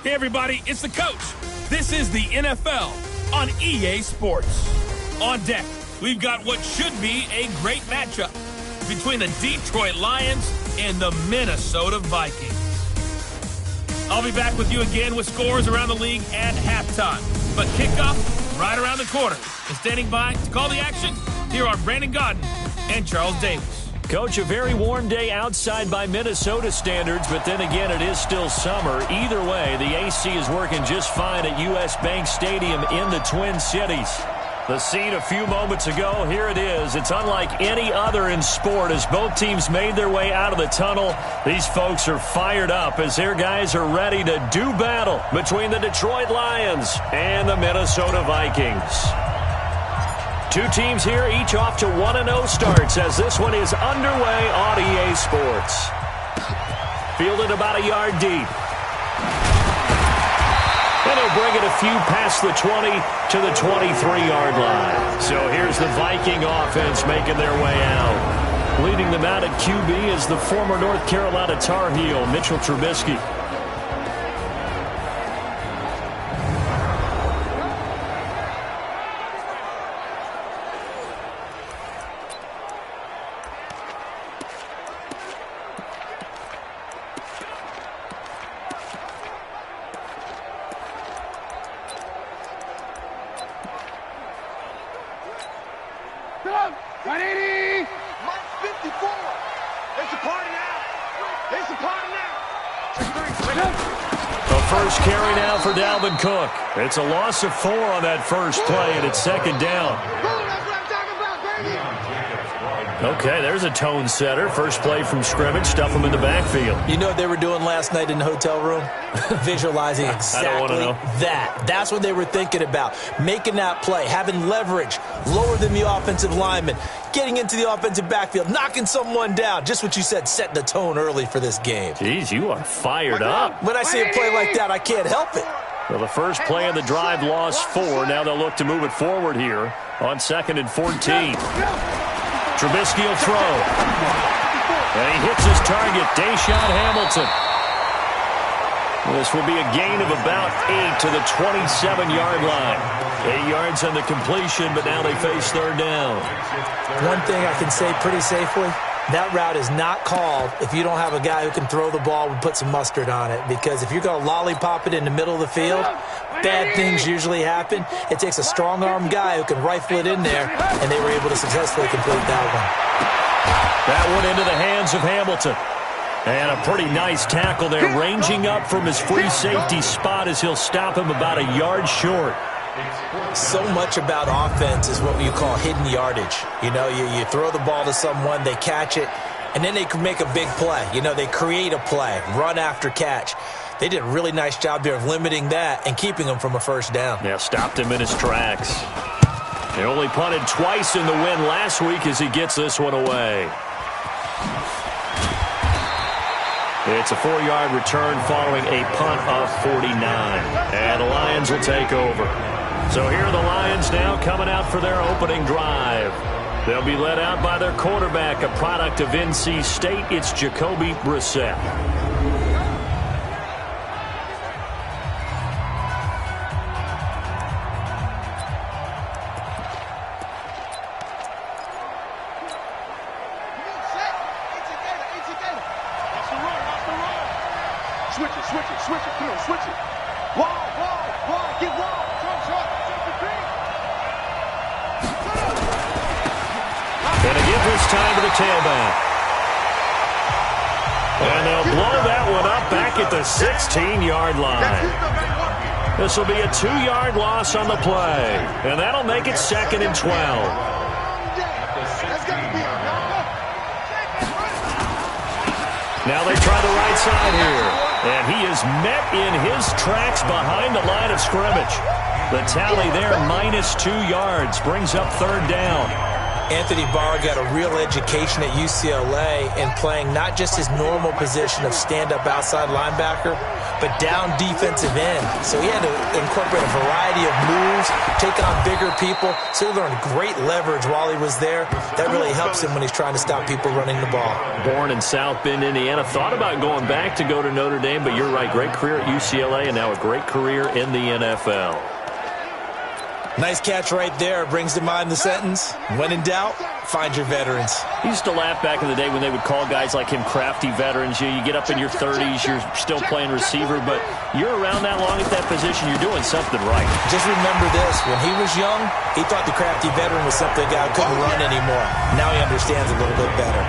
Hey, everybody, it's the coach. This is the NFL on EA Sports. On deck, we've got what should be a great matchup between the Detroit Lions and the Minnesota Vikings. I'll be back with you again with scores around the league at halftime. But kickoff right around the corner. And standing by to call the action, here are Brandon Godden and Charles Davis. Coach, a very warm day outside by Minnesota standards, but then again, it is still summer. Either way, the AC is working just fine at U.S. Bank Stadium in the Twin Cities. The scene a few moments ago, here it is. It's unlike any other in sport as both teams made their way out of the tunnel. These folks are fired up as their guys are ready to do battle between the Detroit Lions and the Minnesota Vikings. Two teams here, each off to 1-0 starts as this one is underway on EA Sports. Fielded about a yard deep. And he'll bring it a few past the 20 to the 23-yard line. So here's the Viking offense making their way out. Leading them out at QB is the former North Carolina Tar Heel, Mitchell Trubisky. Cook. It's a loss of 4 on that first play, and it's second down. Okay, there's a tone setter. First play from scrimmage, stuff them in the backfield. You know what they were doing last night in the hotel room? Visualizing exactly that. That's what they were thinking about. Making that play, having leverage, lower than the offensive lineman, getting into the offensive backfield, knocking someone down. Just what you said, setting the tone early for this game. Jeez, you are fired up. When I see a play like that, I can't help it. Well, the first play of the drive lost 4. Now they'll look to move it forward here on 2nd and 14. Trubisky will throw. And he hits his target, Deshaun Hamilton. This will be a gain of about 8 to the 27-yard line. 8 yards on the completion, but now they face third down. One thing I can say pretty safely, that route is not called if you don't have a guy who can throw the ball and put some mustard on it. Because if you're going to lollipop it in the middle of the field, bad things usually happen. It takes a strong-arm guy who can rifle it in there, and they were able to successfully complete that one. That one into the hands of Hamilton. And a pretty nice tackle there, ranging up from his free safety spot as he'll stop him about a yard short. So much about offense is what you call hidden yardage. You know, you throw the ball to someone, they catch it, and then they can make a big play. You know, they create a play, run after catch. They did a really nice job there of limiting that and keeping him from a first down. Yeah, stopped him in his tracks. They only punted twice in the win last week as he gets this one away. It's a 4-yard return following a punt of 49. And the Lions will take over. So here are the Lions now coming out for their opening drive. They'll be led out by their quarterback, a product of NC State. It's Jacoby Brissett. Tailback. And they'll blow that one up back at the 16-yard line. This will be a 2-yard loss on the play. And that'll make it 2nd and 12. Now they try the right side here. And he is met in his tracks behind the line of scrimmage. The tally there, -2 yards, brings up third down. Anthony Barr got a real education at UCLA in playing not just his normal position of stand-up outside linebacker, but down defensive end. So he had to incorporate a variety of moves, take on bigger people. So he learned great leverage while he was there. That really helps him when he's trying to stop people running the ball. Born in South Bend, Indiana. Thought about going back to go to Notre Dame, but you're right. Great career at UCLA and now a great career in the NFL. Nice catch right there. Brings to mind the sentence, when in doubt, find your veterans. He used to laugh back in the day when they would call guys like him crafty veterans. You get up in your 30s, you're still playing receiver, but you're around that long at that position, you're doing something right. Just remember this, when he was young, he thought the crafty veteran was something a guy who couldn't run anymore. Now he understands a little bit better.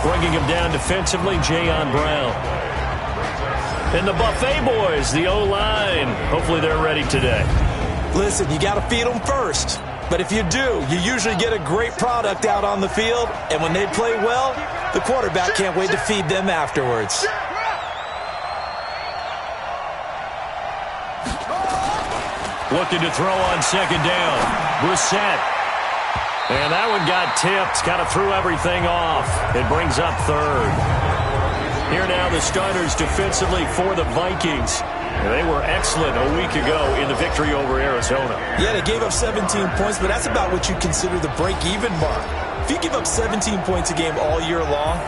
Bringing him down defensively, Jayon Brown. And the Buffet boys, the O-line. Hopefully they're ready today. Listen, you got to feed them first. But if you do, you usually get a great product out on the field. And when they play well, the quarterback can't wait to feed them afterwards. Looking to throw on second down. Brissett. And that one got tipped. Kind of threw everything off. It brings up third. Here now the starters defensively for the Vikings. They were excellent a week ago in the victory over Arizona. Yeah, they gave up 17 points, but that's about what you consider the break-even mark. If you give up 17 points a game all year long,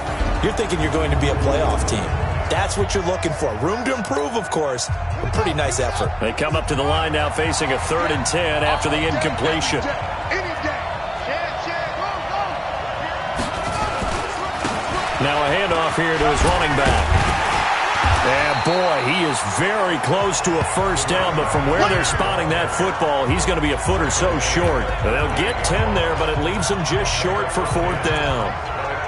you're thinking you're going to be a playoff team. That's what you're looking for. Room to improve, of course. A pretty nice effort. They come up to the line now facing a 3rd and 10 after the incompletion. Now a handoff here to his running back. And, boy, he is very close to a first down, but from where they're spotting that football, he's going to be a foot or so short. They'll get 10 there, but it leaves them just short for 4th down.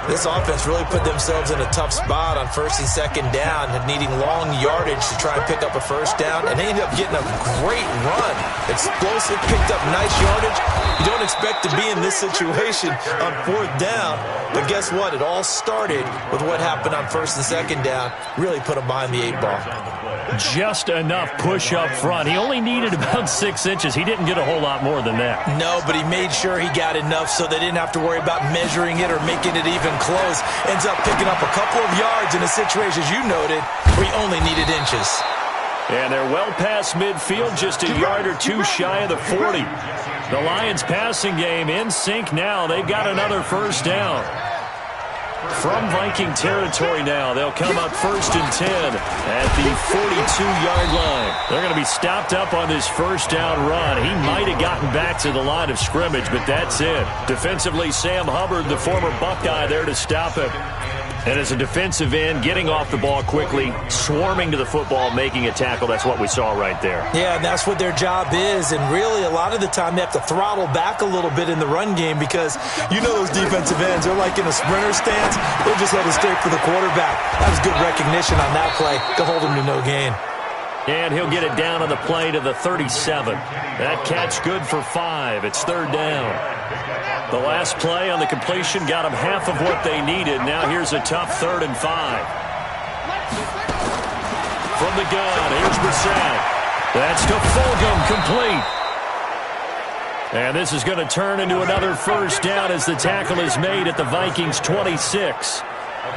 This offense really put themselves in a tough spot on 1st and 2nd down, needing long yardage to try and pick up a first down, and they ended up getting a great run. Explosive, picked up nice yardage. You don't expect to be in this situation on 4th down, but guess what? It all started with what happened on 1st and 2nd down. Really put them behind the 8 ball. Just enough push up front. He only needed about 6 inches. He didn't get a whole lot more than that. No, but he made sure he got enough so they didn't have to worry about measuring it or making it even close. Ends up picking up a couple of yards in a situation, as you noted, where he only needed inches. And they're well past midfield, just a yard or two shy of the 40. The Lions passing game in sync now. They've got another first down. From Viking territory now, they'll come up 1st and 10 at the 42-yard line. They're going to be stopped up on this first down run. He might have gotten back to the line of scrimmage, but that's it. Defensively, Sam Hubbard, the former Buckeye, there to stop him. And as a defensive end, getting off the ball quickly, swarming to the football, making a tackle. That's what we saw right there. Yeah, and that's what their job is. And really, a lot of the time, they have to throttle back a little bit in the run game because you know those defensive ends, they're like in a sprinter stance. They're just headed straight for the quarterback. That was good recognition on that play to hold him to no gain. And he'll get it down on the play to the 37. That catch good for 5. It's 3rd down. The last play on the completion got them half of what they needed. Now here's a tough 3rd and 5. From the gun, here's Brissett. That's to Fulgham, complete. And this is going to turn into another first down as the tackle is made at the Vikings' 26.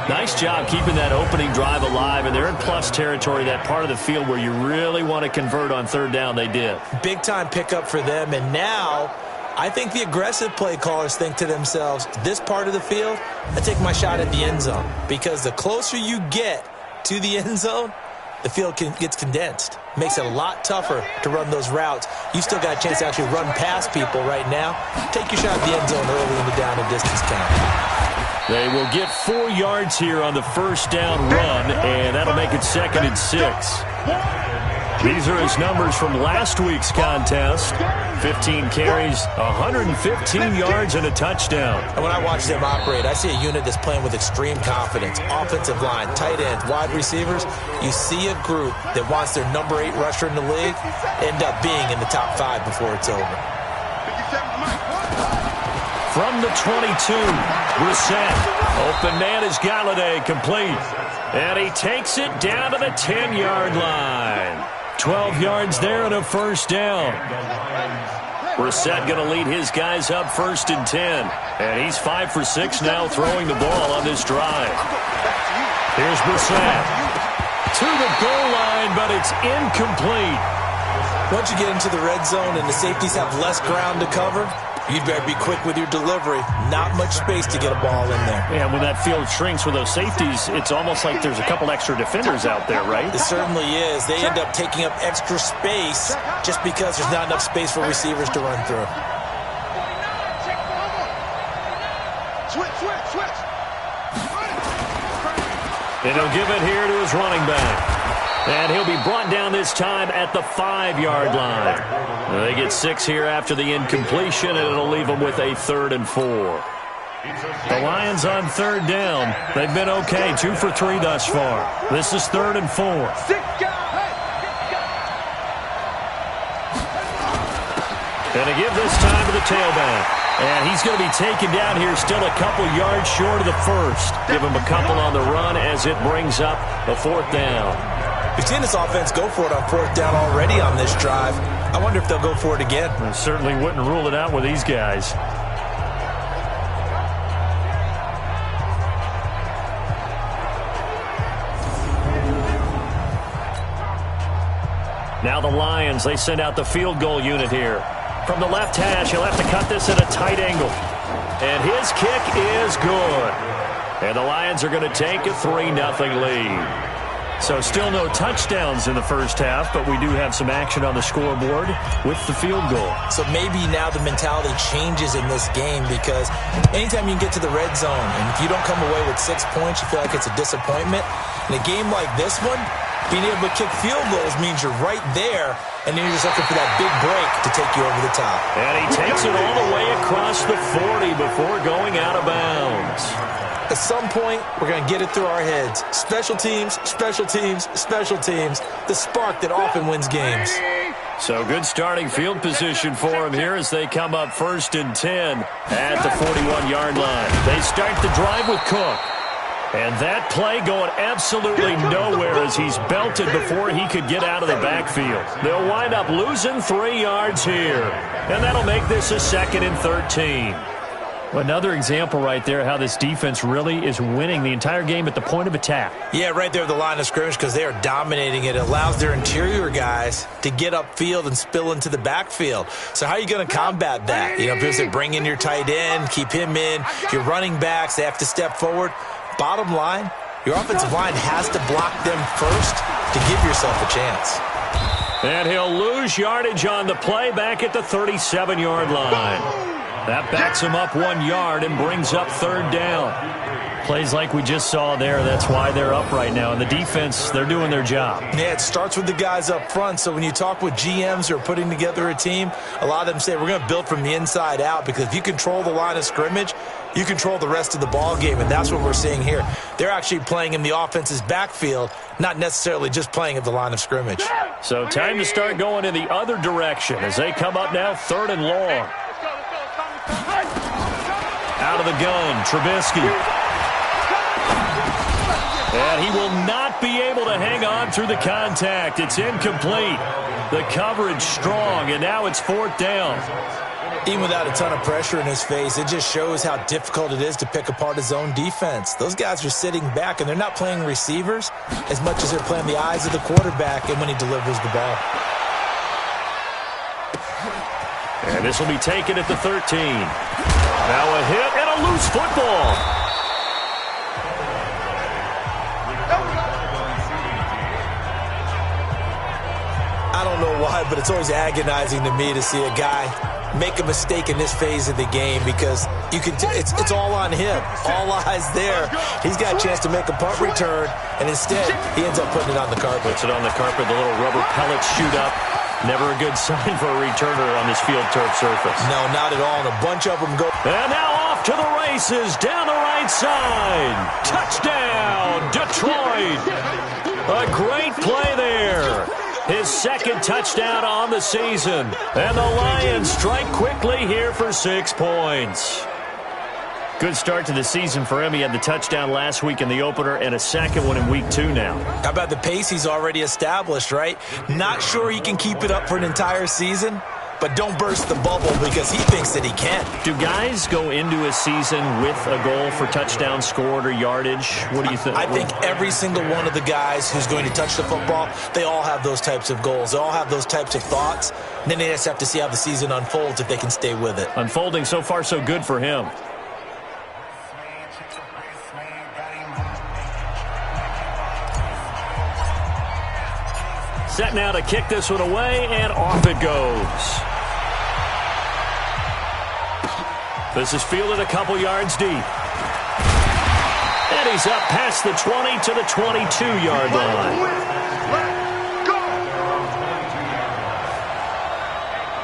Nice job keeping that opening drive alive, and they're in plus territory, that part of the field where you really want to convert on 3rd down. They did. Big-time pickup for them, and now I think the aggressive play callers think to themselves, this part of the field, I take my shot at the end zone, because the closer you get to the end zone, the field gets condensed. Makes it a lot tougher to run those routes. You still got a chance to actually run past people right now. Take your shot at the end zone early in the down and distance count. They will get 4 yards here on the first down run, and that'll make it 2nd and 6. These are his numbers from last week's contest. 15 carries, 115 yards, and a touchdown. And when I watch them operate, I see a unit that's playing with extreme confidence. Offensive line, tight ends, wide receivers. You see a group that wants their number 8 rusher in the league end up being in the top 5 before it's over. From the 22, Brissett. Open man is Galladay, complete. And he takes it down to the 10-yard line. 12 yards there and a first down. Brissett going to lead his guys up 1st and 10. And he's 5 for 6 now throwing the ball on this drive. Here's Brissett to the goal line, but it's incomplete. Once you get into the red zone and the safeties have less ground to cover, you'd better be quick with your delivery. Not much space to get a ball in there. Yeah, when that field shrinks with those safeties, it's almost like there's a couple extra defenders out there, right? It certainly is. They end up taking up extra space just because there's not enough space for receivers to run through. And he'll give it here to his running back. And he'll be brought down this time at the 5-yard line. They get 6 here after the incompletion, and it'll leave them with a 3rd and 4. The Lions on 3rd down. They've been okay, 2 for 3 thus far. This is 3rd and 4. And a give this time to the tailback. And he's going to be taken down here still a couple yards short of the first. Give him a couple on the run as it brings up a 4th down. We've seen this offense go for it on 4th down already on this drive. I wonder if they'll go for it again. I certainly wouldn't rule it out with these guys. Now the Lions, they send out the field goal unit here. From the left hash, he'll have to cut this at a tight angle. And his kick is good. And the Lions are going to take a 3-0 lead. So still no touchdowns in the first half, but we do have some action on the scoreboard with the field goal. So maybe now the mentality changes in this game because anytime you can get to the red zone, and if you don't come away with 6 points, you feel like it's a disappointment. In a game like this one, being able to kick field goals means you're right there, and then you're just looking for that big break to take you over the top. And he takes it all the way across the 40 before going out of bounds. At some point, we're going to get it through our heads. Special teams, special teams, special teams. The spark that often wins games. So good starting field position for him here as they come up 1st and 10 at the 41-yard line. They start the drive with Cook. And that play going absolutely nowhere as he's belted before he could get out of the backfield. They'll wind up losing 3 yards here. And that'll make this a 2nd and 13. Another example right there how this defense really is winning the entire game at the point of attack. Yeah, right there at the line of scrimmage because they are dominating it. It allows their interior guys to get upfield and spill into the backfield. So how are you going to combat that? You know, because they bring in your tight end, keep him in. Your running backs, they have to step forward. Bottom line, your offensive line has to block them first to give yourself a chance. And he'll lose yardage on the play back at the 37-yard line. That backs him up 1 yard and brings up 3rd down. Plays like we just saw there, that's why they're up right now. And the defense, they're doing their job. Yeah, it starts with the guys up front. So when you talk with GMs who are putting together a team, a lot of them say we're going to build from the inside out because if you control the line of scrimmage, you control the rest of the ball game, and that's what we're seeing here. They're actually playing in the offense's backfield, not necessarily just playing at the line of scrimmage. So time to start going in the other direction as they come up now 3rd and long. Out of the gun, Trubisky. And he will not be able to hang on through the contact. It's incomplete. The coverage strong, and now it's 4th down. Even without a ton of pressure in his face, it just shows how difficult it is to pick apart his own defense. Those guys are sitting back, and they're not playing receivers as much as they're playing the eyes of the quarterback and when he delivers the ball. And this will be taken at the 13. Now a hit and a loose football. I don't know why, but it's always agonizing to me to see a guy make a mistake in this phase of the game because you can. It's all on him. All eyes there. He's got a chance to make a punt return, and instead he ends up putting it on the carpet. Puts it on the carpet. The little rubber pellets shoot up. Never a good sign for a returner on this field turf surface. No, not at all. And a bunch of them go. And now off to the races down the right side. Touchdown, Detroit. A great play there. His 2nd touchdown on the season. And the Lions strike quickly here for 6 points. Good start to the season for him. He had the touchdown last week in the opener and a 2nd one in week 2 now. How about the pace he's already established, right? Not sure he can keep it up for an entire season, but don't burst the bubble because he thinks that he can. Do guys go into a season with a goal for touchdown scored or yardage? What do you think? I think every single one of the guys who's going to touch the football, they all have those types of goals. They all have those types of thoughts. And then they just have to see how the season unfolds if they can stay with it. Unfolding so far so good for him. Set now to kick this one away, and off it goes. This is fielded a couple yards deep. And he's up past the 20 to the 22-yard line.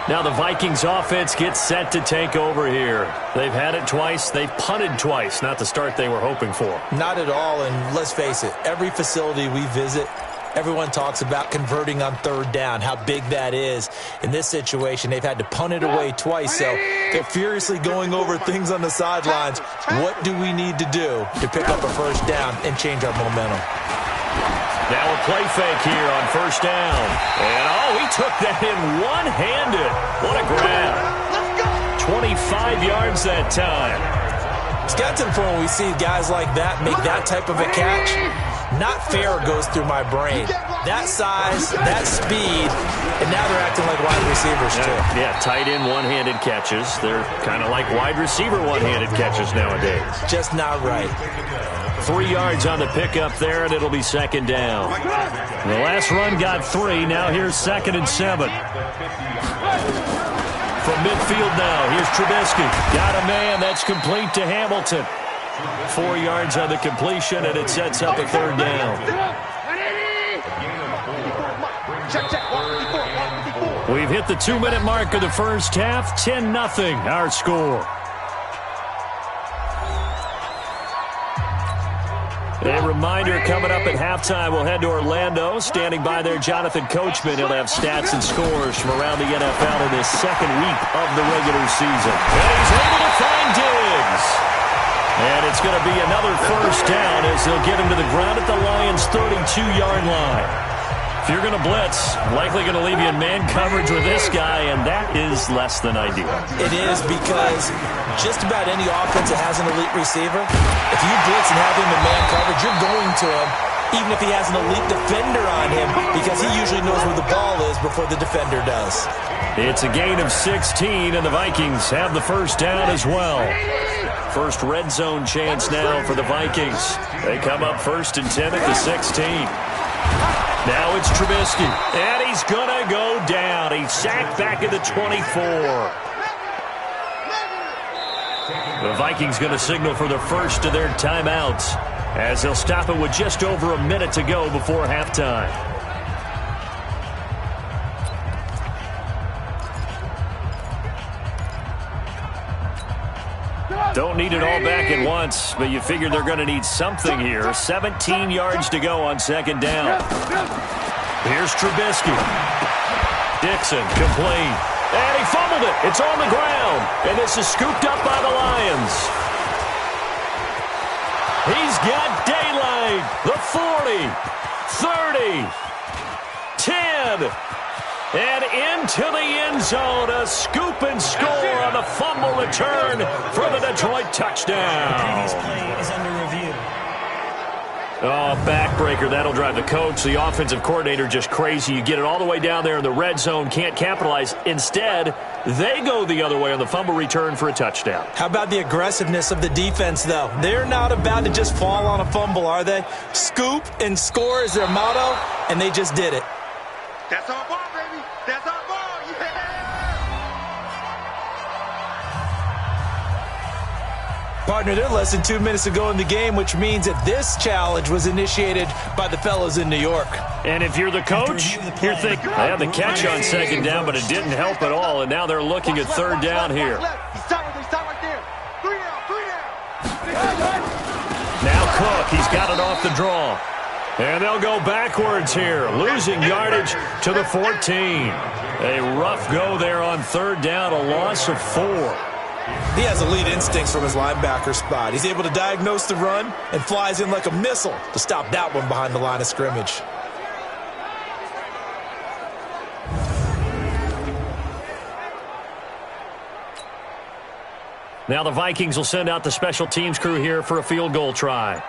Now the Vikings offense gets set to take over here. They've had it twice. They've punted twice. Not the start they were hoping for. Not at all, and let's face it, every facility we visit, everyone talks about converting on third down, how big that is. In this situation, they've had to punt it away twice, so they're furiously going over things on the sidelines. What do we need to do to pick up a first down and change our momentum? Now a play fake here on first down. And, he took that in one-handed. What a grab. 25 yards that time. It's got to the point when we see guys like that make that type of a catch. Not fair goes through my brain. That size, that speed, and now they're acting like wide receivers too. Yeah, tight end one-handed catches. They're kind of like wide receiver one-handed catches nowadays. Just not right. 3 yards on the pickup there, and it'll be second down. The last run got 3. Now here's 2nd and 7. From midfield now, here's Trubisky. Got a man. That's complete to Hamilton. 4 yards on the completion, and it sets up a third down. We've hit the 2-minute mark of the first half. 10-0 our score. A reminder, coming up at halftime, we'll head to Orlando. Standing by there, Jonathan Coachman. He'll have stats and scores from around the NFL in this second week of the regular season. And he's able to find Diggs. And it's going to be another first down as they'll get him to the ground at the Lions' 32-yard line. If you're going to blitz, likely going to leave you in man coverage with this guy, and that is less than ideal. It is, because just about any offense that has an elite receiver, if you blitz and have him in man coverage, you're going to him, even if he has an elite defender on him, because he usually knows where the ball is before the defender does. It's a gain of 16, and the Vikings have the first down as well. First red zone chance now for the Vikings. They come up 1st and 10 at the 16. Now it's Trubisky, and he's going to go down. He's sacked back at the 24. The Vikings going to signal for the first of their timeouts as they'll stop it with just over a minute to go before halftime. Don't need it all back at once, but you figure they're going to need something here. 17 yards to go on second down. Here's Trubisky. Dixon, complete. And he fumbled it. It's on the ground. And this is scooped up by the Lions. He's got daylight. The 40, 30, 10. And into the end zone, a scoop and score on the fumble return for the Detroit touchdown. The previous play is under review. Oh, backbreaker. That'll drive the coach, the offensive coordinator, just crazy. You get it all the way down there in the red zone, can't capitalize. Instead, they go the other way on the fumble return for a touchdown. How about the aggressiveness of the defense, though? They're not about to just fall on a fumble, are they? Scoop and score is their motto, and they just did it. That's our ball, baby. That's our ball. Yeah. Partner, they're less than 2 minutes to go in the game, which means that this challenge was initiated by the fellas in New York. And if you're the coach, you're thinking, I had the catch on second down, but it didn't help at all, and now they're looking at third down here. Stop right there. 3 down. Now Cook, he's got it off the draw. And they'll go backwards here, losing yardage to the 14. A rough go there on third down, a loss of 4. He has elite instincts from his linebacker spot. He's able to diagnose the run and flies in like a missile to stop that one behind the line of scrimmage. Now the Vikings will send out the special teams crew here for a field goal try.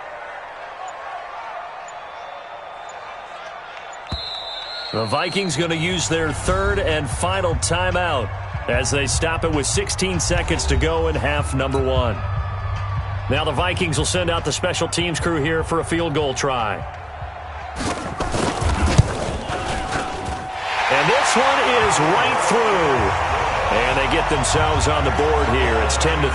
The Vikings going to use their third and final timeout as they stop it with 16 seconds to go in half number one. Now the Vikings will send out the special teams crew here for a field goal try. And this one is right through. And they get themselves on the board here. It's 10-3.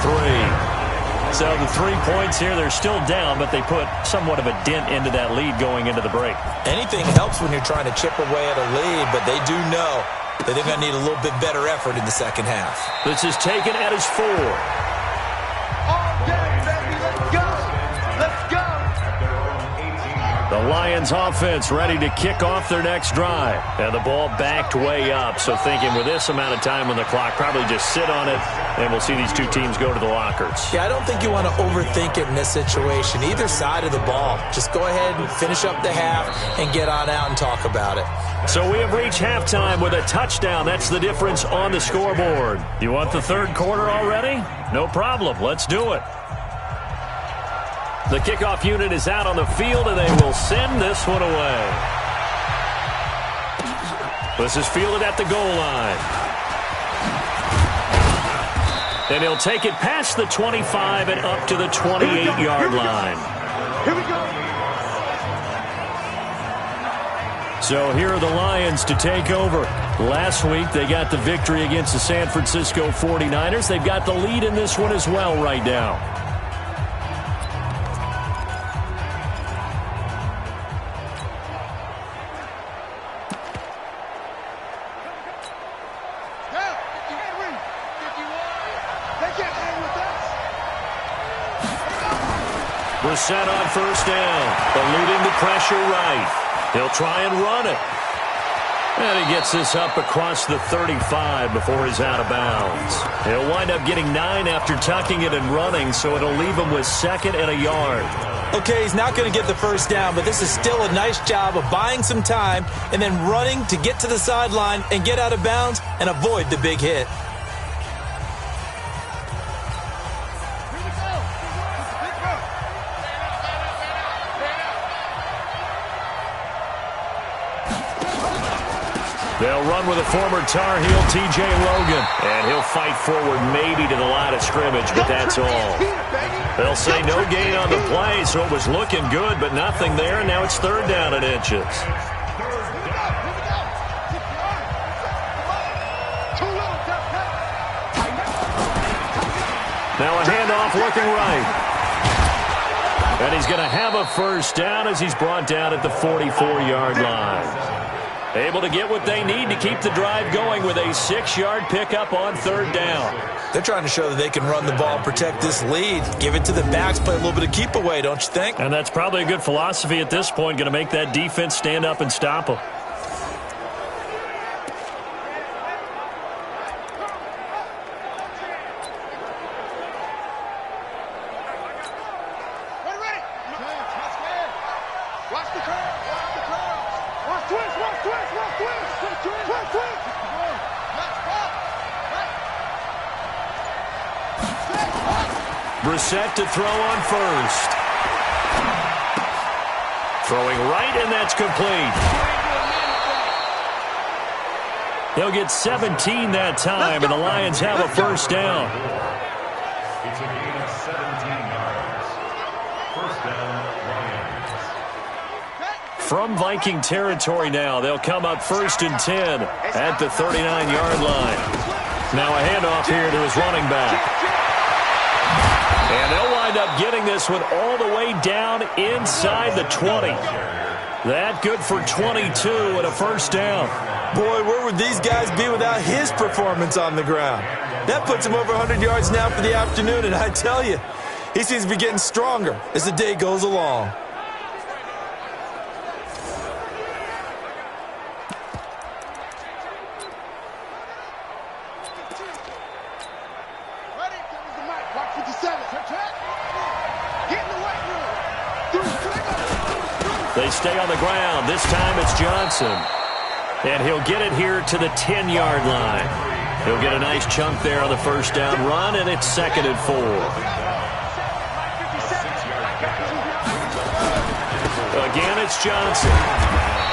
So the 3 points here, they're still down, but they put somewhat of a dent into that lead going into the break. Anything helps when you're trying to chip away at a lead, but they do know that they're going to need a little bit better effort in the second half. This is taken at his 4. All day, baby. Let's go. Let's go. The Lions offense ready to kick off their next drive. And the ball backed way up. So thinking with this amount of time on the clock, probably just sit on it, and we'll see these two teams go to the lockers. Yeah, I don't think you want to overthink it in this situation. Either side of the ball. Just go ahead and finish up the half and get on out and talk about it. So we have reached halftime with a touchdown. That's the difference on the scoreboard. You want the third quarter already? No problem. Let's do it. The kickoff unit is out on the field, and they will send this one away. This is fielded at the goal line. And he'll take it past the 25 and up to the 28-yard line. Here we go. So here are the Lions to take over. Last week, they got the victory against the San Francisco 49ers. They've got the lead in this one as well right now. Brissett on first down, eluding the pressure right. He'll try and run it. And he gets this up across the 35 before he's out of bounds. He'll wind up getting 9 after tucking it and running, so it'll leave him with 2nd and a yard. Okay, he's not going to get the first down, but this is still a nice job of buying some time and then running to get to the sideline and get out of bounds and avoid the big hit. They'll run with a former Tar Heel, T.J. Logan. And he'll fight forward maybe to the line of scrimmage, but that's all. They'll say no gain on the play, so it was looking good, but nothing there, and now it's 3rd down and inches. Now a handoff looking right. And he's going to have a first down as he's brought down at the 44-yard line. Able to get what they need to keep the drive going with a 6-yard pickup on 3rd down. They're trying to show that they can run the ball, protect this lead, give it to the backs, play a little bit of keep away, don't you think? And that's probably a good philosophy at this point, going to make that defense stand up and stop them. Brissett to throw on first. Throwing right, and that's complete. They'll get 17 that time, and the Lions have a first down. It's a gain of 17 yards. First down, Lions. From Viking territory now, they'll come up 1st and 10 at the 39-yard line. Now a handoff here to his running back. And they'll wind up getting this one all the way down inside the 20. That good for 22 and a first down. Boy, where would these guys be without his performance on the ground? That puts him over 100 yards now for the afternoon, and I tell you, he seems to be getting stronger as the day goes along. They stay on the ground. This time it's Johnson. And he'll get it here to the 10-yard line. He'll get a nice chunk there on the first down run, and it's 2nd and 4. Again, it's Johnson.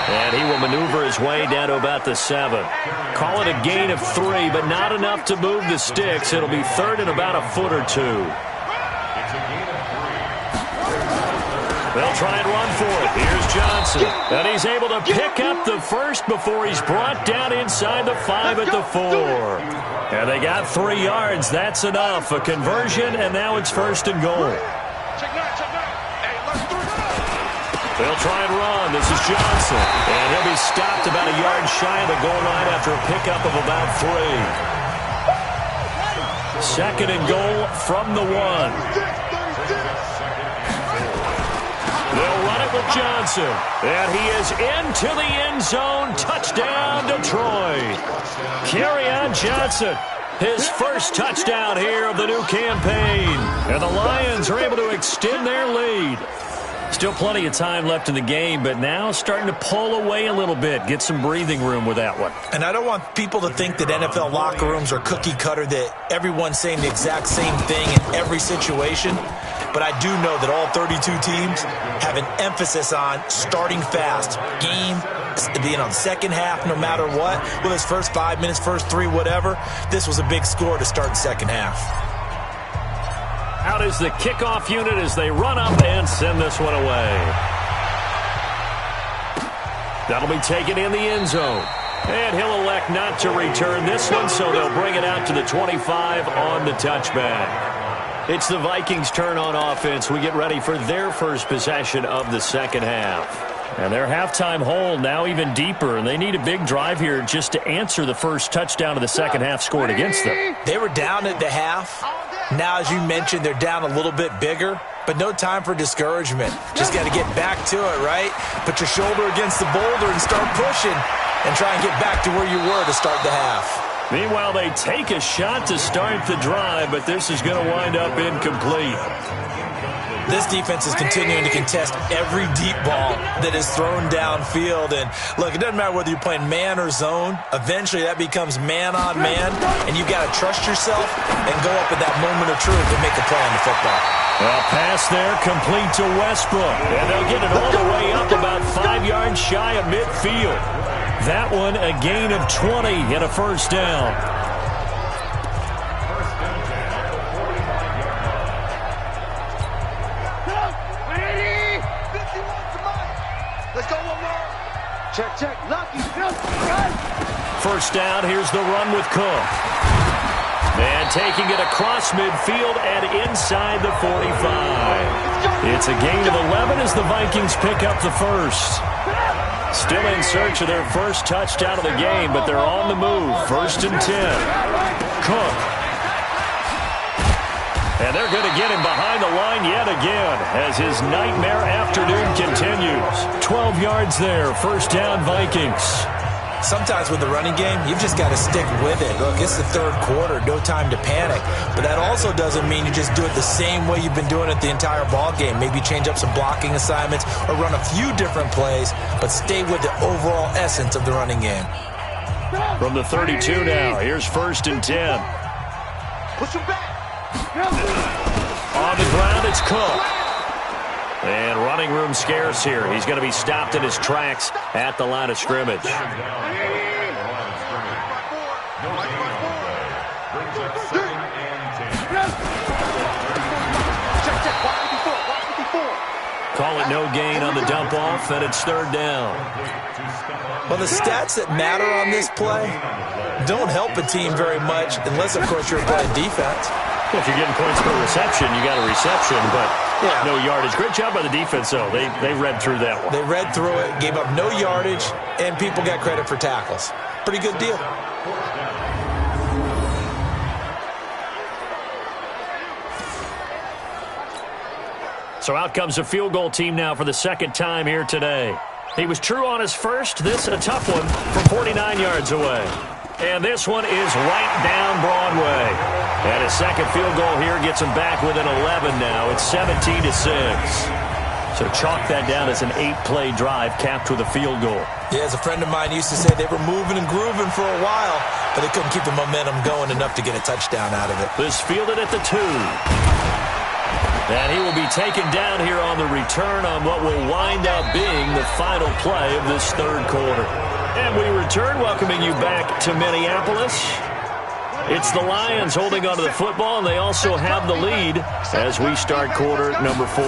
And he will maneuver his way down to about the 7. Call it a gain of 3, but not enough to move the sticks. It'll be 3rd and about a foot or 2. They'll try and run for it. Here's Johnson. And he's able to pick up the first before he's brought down inside the 5 at the 4. And they got 3 yards. That's enough. A conversion, and now it's 1st and goal. They'll try and run. This is Johnson. And he'll be stopped about a yard shy of the goal line after a pickup of about 3. 2nd and goal from the 1. They'll run it with Johnson. And he is into the end zone. Touchdown, Detroit. Kerryon Johnson. His first touchdown here of the new campaign. And the Lions are able to extend their lead. Still plenty of time left in the game, but now starting to pull away a little bit, get some breathing room with that one. And I don't want people to think that NFL locker rooms are cookie cutter, that everyone's saying the exact same thing in every situation. But I do know that all 32 teams have an emphasis on starting fast. Game, the second half, no matter what. Whether it's first 5 minutes, first 3, whatever. This was a big score to start the second half. Out is the kickoff unit as they run up and send this one away. That'll be taken in the end zone. And he'll elect not to return this one, so they'll bring it out to the 25 on the touchback. It's the Vikings' turn on offense. We get ready for their first possession of the second half. And their halftime hole now even deeper, and they need a big drive here just to answer the first touchdown of the second half scored against them. They were down at the half. Now, as you mentioned, they're down a little bit bigger, but no time for discouragement. Just got to get back to it, right? Put your shoulder against the boulder and start pushing and try and get back to where you were to start the half. Meanwhile, they take a shot to start the drive, but this is going to wind up incomplete. This defense is continuing to contest every deep ball that is thrown downfield. And, look, it doesn't matter whether you're playing man or zone. Eventually, that becomes man on man, and you've got to trust yourself and go up at that moment of truth and make a play on the football. A pass there complete to Westbrook. And they'll get it all the way up about 5 yards shy of midfield. That one a gain of 20 and a first down. Check. Lucky. First down, here's the run with Cook. And taking it across midfield and inside the 45. It's a gain of 11 as the Vikings pick up the first. Still in search of their first touchdown of the game, but they're on the move. 1st and 10. Cook. And they're going to get him behind the line yet again as his nightmare afternoon continues. 12 yards there, first down Vikings. Sometimes with the running game, you've just got to stick with it. Look, it's the third quarter, no time to panic. But that also doesn't mean you just do it the same way you've been doing it the entire ball game. Maybe change up some blocking assignments or run a few different plays, but stay with the overall essence of the running game. From the 32 now, here's 1st and 10. Push him back. On the ground, it's Cook. And running room scarce here. He's going to be stopped in his tracks at the line of scrimmage. Call it no gain on the dump off, and it's 3rd down. Well, the stats that matter on this play don't help a team very much unless, of course, you're playing defense. If you're getting points per reception, you got a reception, but no yardage. Great job by the defense, though. They read through that one. They read through it, gave up no yardage, and people got credit for tackles. Pretty good deal. So out comes a field goal team now for the second time here today. He was true on his first. This a tough one from 49 yards away. And this one is right down Broadway. And his second field goal here gets him back within 11 now. It's 17-6. So chalk that down as an 8-play drive capped with a field goal. Yeah, as a friend of mine used to say, they were moving and grooving for a while. but they couldn't keep the momentum going enough to get a touchdown out of it. This fielded at the 2. And he will be taken down here on the return on what will wind up being the final play of this third quarter. And we return, welcoming you back to Minneapolis. It's the Lions holding onto the football, and they also have the lead as we start quarter number 4.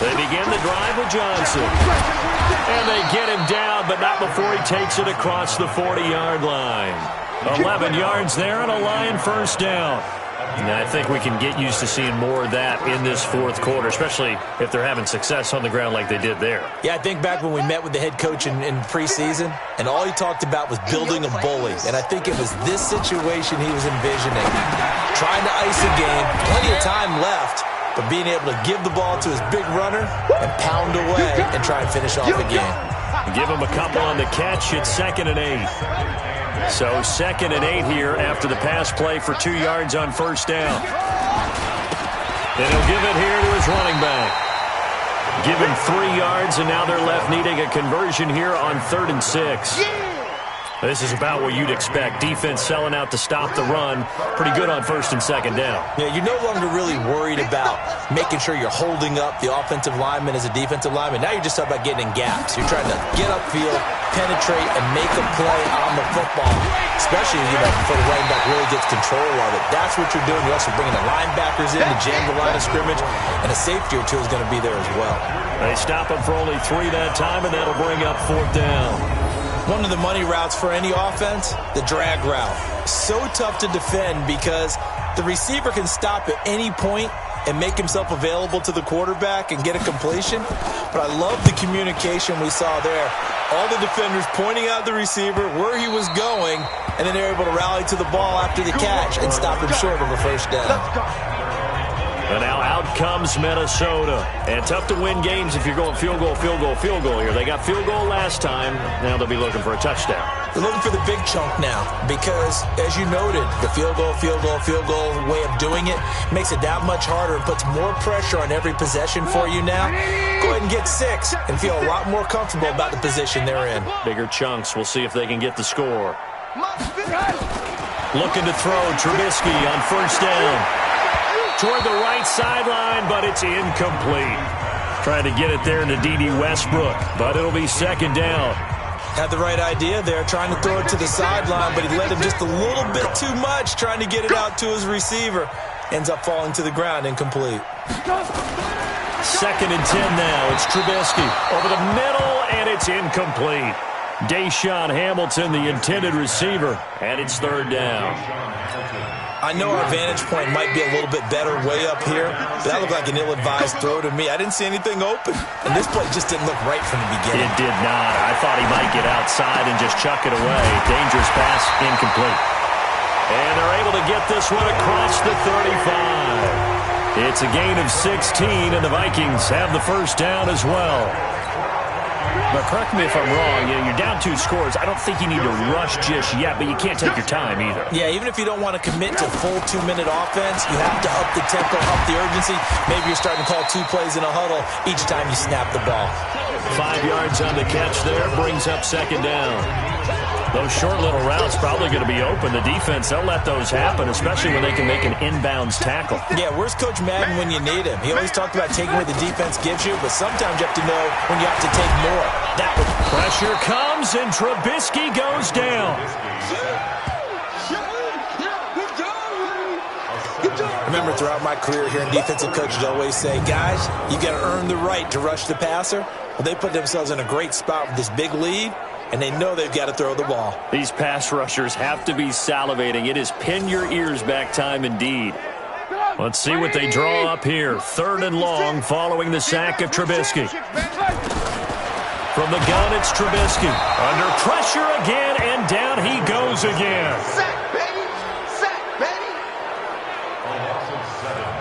They begin the drive with Johnson. And they get him down, but not before he takes it across the 40-yard line. 11 yards there and a Lion first down. And I think we can get used to seeing more of that in this fourth quarter, especially if they're having success on the ground like they did there. Yeah, I think back when we met with the head coach in preseason, and all he talked about was building a bully. And I think it was this situation he was envisioning. Trying to ice a game, plenty of time left, but being able to give the ball to his big runner and pound away and try and finish off the game. Give him a couple on the catch. It's 2nd and 8. So 2nd and 8 here after the pass play for 2 yards on first down. And he'll give it here to his running back. Give him 3 yards, and now they're left needing a conversion here on 3rd and 6. This is about what you'd expect. Defense selling out to stop the run. Pretty good on 1st and 2nd down. Yeah, you're no longer really worried about making sure you're holding up the offensive lineman as a defensive lineman. Now you're just talking about getting in gaps. You're trying to get upfield, penetrate, and make a play on the football, especially, before the running back really gets control of it. That's what you're doing. You're also bringing the linebackers in to jam the line of scrimmage, and a safety or two is going to be there as well. They stop him for only 3 that time, and that'll bring up 4th down. One of the money routes for any offense, the drag route. So tough to defend because the receiver can stop at any point and make himself available to the quarterback and get a completion. But I love the communication we saw there. All the defenders pointing out the receiver, where he was going, and then they're able to rally to the ball after the catch and stop him short of a first down. And now out comes Minnesota. And tough to win games if you're going field goal, field goal, field goal here. They got field goal last time. Now they'll be looking for a touchdown. They're looking for the big chunk now because, as you noted, the field goal way of doing it makes it that much harder and puts more pressure on every possession for you now. Go ahead and get 6 and feel a lot more comfortable about the position they're in. Bigger chunks. We'll see if they can get the score. Looking to throw Trubisky on first down. Toward the right sideline, but it's incomplete. Trying to get it there to D.D. Westbrook, but it'll be 2nd down. Had the right idea there, trying to throw it to the sideline, but he let him just a little bit too much, trying to get it out to his receiver. Ends up falling to the ground, incomplete. 2nd and 10 now. It's Trubisky over the middle, and it's incomplete. Deshaun Hamilton, the intended receiver, and it's 3rd down. I know our vantage point might be a little bit better way up here, but that looked like an ill-advised throw to me. I didn't see anything open, and this play just didn't look right from the beginning. It did not. I thought he might get outside and just chuck it away. Dangerous pass, incomplete. And they're able to get this one across the 35. It's a gain of 16, and the Vikings have the first down as well. But correct me if I'm wrong, you're down 2 scores. I don't think you need to rush just yet, but you can't take your time either. Yeah, even if you don't want to commit to full 2-minute offense, you have to up the tempo, up the urgency. Maybe you're starting to call 2 plays in a huddle each time you snap the ball. 5 yards on the catch there, brings up 2nd down. Those short little routes probably going to be open. The defense, they'll let those happen, especially when they can make an inbounds tackle. Yeah, where's Coach Madden when you need him? He always talked about taking what the defense gives you, but sometimes you have to know when you have to take more. That would... Pressure comes, and Trubisky goes down. Remember, throughout my career here in defensive coaches always say, guys, you got to earn the right to rush the passer. Well, they put themselves in a great spot with this big lead, and they know they've got to throw the ball. These pass rushers have to be salivating. It is pin your ears back time indeed. Let's see what they draw up here. 3rd and long following the sack of Trubisky. From the gun, it's Trubisky. Under pressure again, and down he goes again.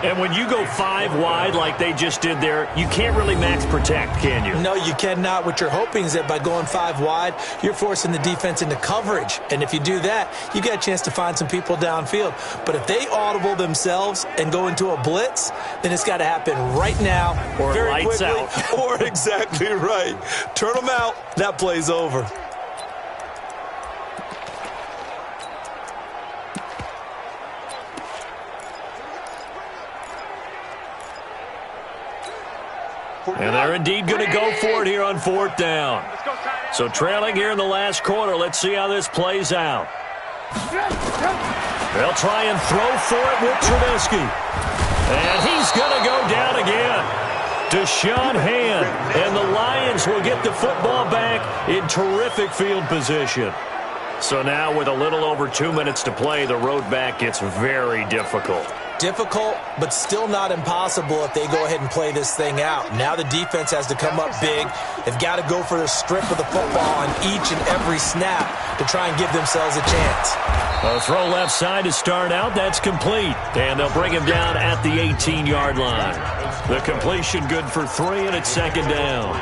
And when you go 5 wide like they just did there, you can't really max protect, can you? No, you cannot. What you're hoping is that by going 5 wide, you're forcing the defense into coverage. And if you do that, you got a chance to find some people downfield. But if they audible themselves and go into a blitz, then it's got to happen right now, or very lights quickly, out. Or exactly right. Turn them out. That play's over. And they're indeed going to go for it here on 4th down. So trailing here in the last quarter. Let's see how this plays out. They'll try and throw for it with Trubisky. And he's going to go down again. Deshaun Hand. And the Lions will get the football back in terrific field position. So now with a little over 2 minutes to play, the road back gets very difficult. Difficult, but still not impossible if they go ahead and play this thing out. Now the defense has to come up big. They've got to go for the strip of the football on each and every snap to try and give themselves a chance. A throw left side to start out. That's complete. And they'll bring him down at the 18-yard line. The completion good for 3, and it's 2nd down.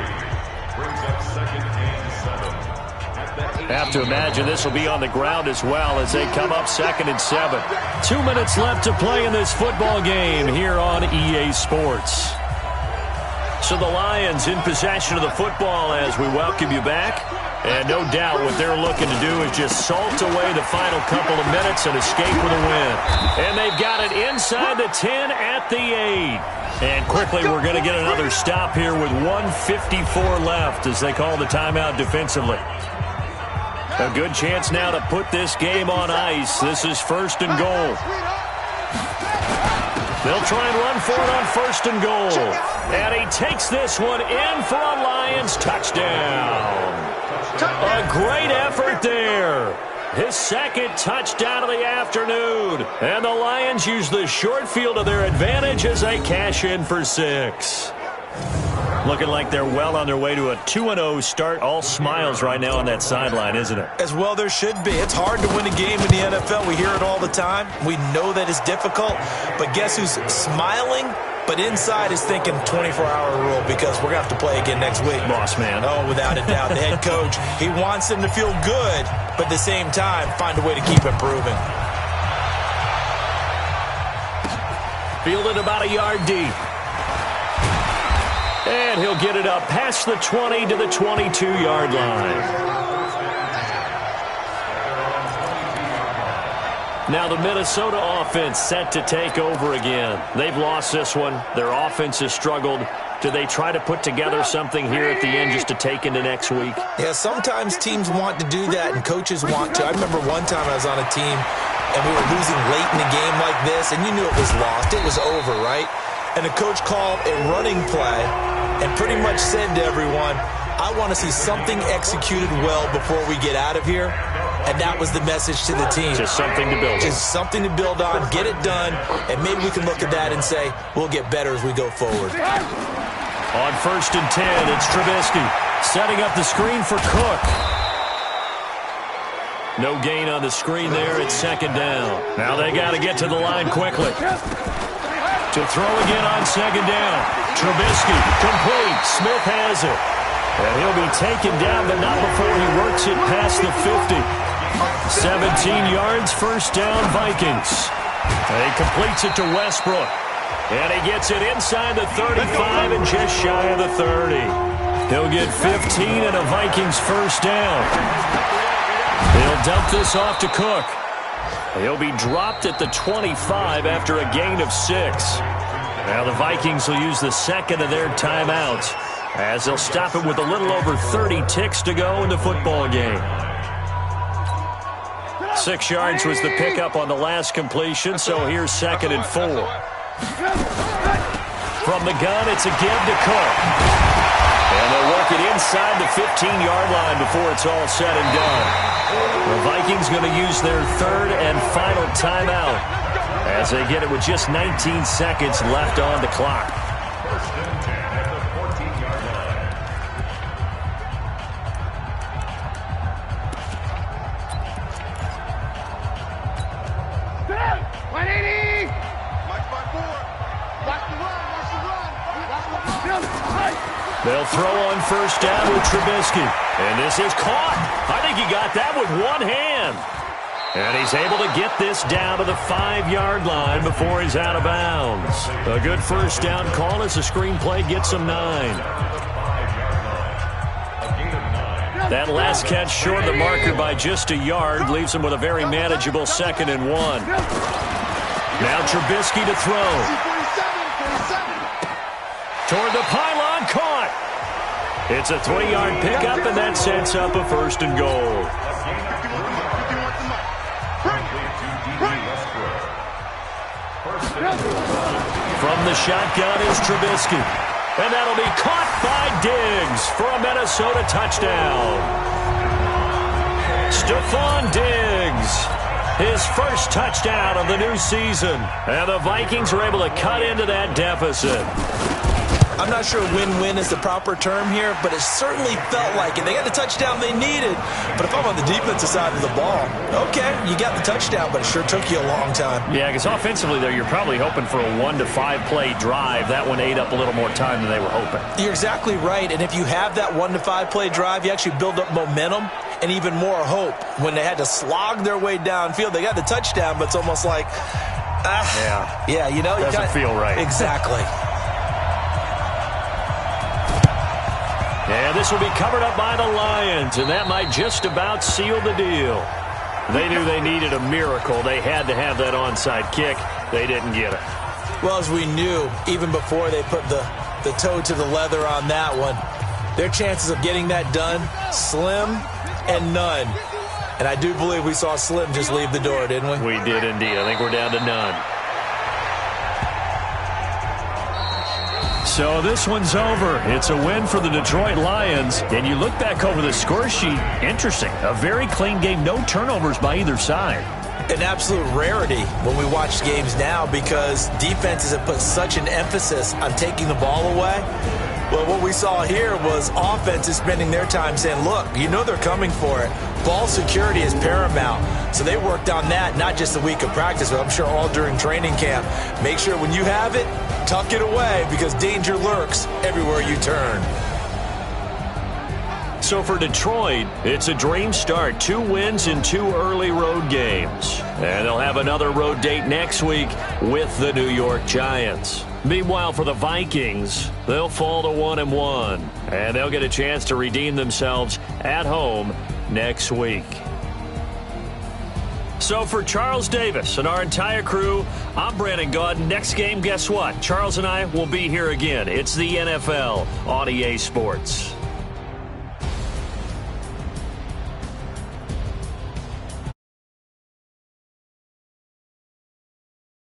Brings up 2nd and 7. Have to imagine this will be on the ground as well as they come up 2nd and 7. 2 minutes left to play in this football game here on EA Sports. So the Lions in possession of the football as we welcome you back. And no doubt what they're looking to do is just salt away the final couple of minutes and escape with a win. And they've got it inside the 10 at the 8. And quickly we're going to get another stop here with 1:54 left as they call the timeout defensively. A good chance now to put this game on ice. This is 1st and goal. They'll try and run for it on 1st and goal. And he takes this one in for a Lions touchdown. A great effort there. His 2nd touchdown of the afternoon. And the Lions use the short field to their advantage as they cash in for 6. Looking like they're well on their way to a 2-0 start. All smiles right now on that sideline, isn't it? As well there should be. It's hard to win a game in the NFL. We hear it all the time. We know that it's difficult. But guess who's smiling? But inside is thinking 24-hour rule because we're going to have to play again next week. Boss man. Oh, without a doubt. The head coach, he wants them to feel good, but at the same time, find a way to keep improving. Fielded about a yard deep. And he'll get it up past the 20 to the 22-yard line. Now the Minnesota offense set to take over again. They've lost this one. Their offense has struggled. Do they try to put together something here at the end just to take into next week? Yeah, sometimes teams want to do that and coaches want to. I remember one time I was on a team and we were losing late in the game like this, and you knew it was lost. It was over, right? And the coach called a running play and pretty much said to everyone, I want to see something executed well before we get out of here. And that was the message to the team. Just something to build on. Just something to build on, get it done, and maybe we can look at that and say, we'll get better as we go forward. On 1st and 10, it's Trubisky setting up the screen for Cook. No gain on the screen there. It's 2nd down. Now they got to get to the line quickly. To throw again on 2nd down. Trubisky, complete. Smith has it. And he'll be taken down, but not before he works it past the 50. 17 yards, 1st down, Vikings. And he completes it to Westbrook. And he gets it inside the 35 and just shy of the 30. He'll get 15 and a Vikings 1st down. He'll dump this off to Cook. He'll be dropped at the 25 after a gain of 6. Now the Vikings will use the 2nd of their timeouts as they'll stop it with a little over 30 ticks to go in the football game. 6 yards was the pickup on the last completion, so here's 2nd and 4. From the gun, it's a give to Cook. And they'll work it inside the 15-yard line before it's all said and done. The Vikings going to use their 3rd and final timeout as they get it with just 19 seconds left on the clock. 1st and 10 at the 14-yard line. They'll throw on 1st down with Trubisky. And this is caught. I think he got that with one hand. And he's able to get this down to the 5-yard line before he's out of bounds. A good 1st down call as the screenplay gets him 9. That last catch short of the marker by just a yard leaves him with a very manageable 2nd and 1. Now Trubisky to throw. Toward the pylon, caught. It's a 3-yard pickup, and that sets up a 1st and goal. From the shotgun is Trubisky. And that'll be caught by Diggs for a Minnesota touchdown. Stephon Diggs, his first touchdown of the new season. And the Vikings are able to cut into that deficit. I'm not sure win-win is the proper term here, but it certainly felt like it. They got the touchdown they needed. But if I'm on the defensive side of the ball, okay, you got the touchdown, but it sure took you a long time. Yeah, because offensively, though, you're probably hoping for a 1 to 5 play drive. That one ate up a little more time than they were hoping. You're exactly right. And if you have that 1 to 5 play drive, you actually build up momentum and even more hope. When they had to slog their way downfield, they got the touchdown, but it's almost like, yeah, you know, doesn't feel right. Exactly. And this will be covered up by the Lions, and that might just about seal the deal. They knew they needed a miracle. They had to have that onside kick. They didn't get it. Well, as we knew, even before they put the toe to the leather on that one, their chances of getting that done, slim and none. And I do believe we saw Slim just leave the door, didn't we? We did indeed. I think we're down to none. So this one's over. It's a win for the Detroit Lions. And you look back over the score sheet, interesting. A very clean game, no turnovers by either side. An absolute rarity when we watch games now because defenses have put such an emphasis on taking the ball away. Well, what we saw here was offenses spending their time saying, look, you know they're coming for it. Ball security is paramount. So they worked on that, not just a week of practice, but I'm sure all during training camp. Make sure when you have it, tuck it away because danger lurks everywhere you turn. So for Detroit, it's a dream start. 2 wins in 2 early road games. And they'll have another road date next week with the New York Giants. Meanwhile, for the Vikings, they'll fall to 1-1. And they'll get a chance to redeem themselves at home next week. So for Charles Davis and our entire crew, I'm Brandon Gaudin. Next game, guess what? Charles and I will be here again. It's the NFL on EA Sports.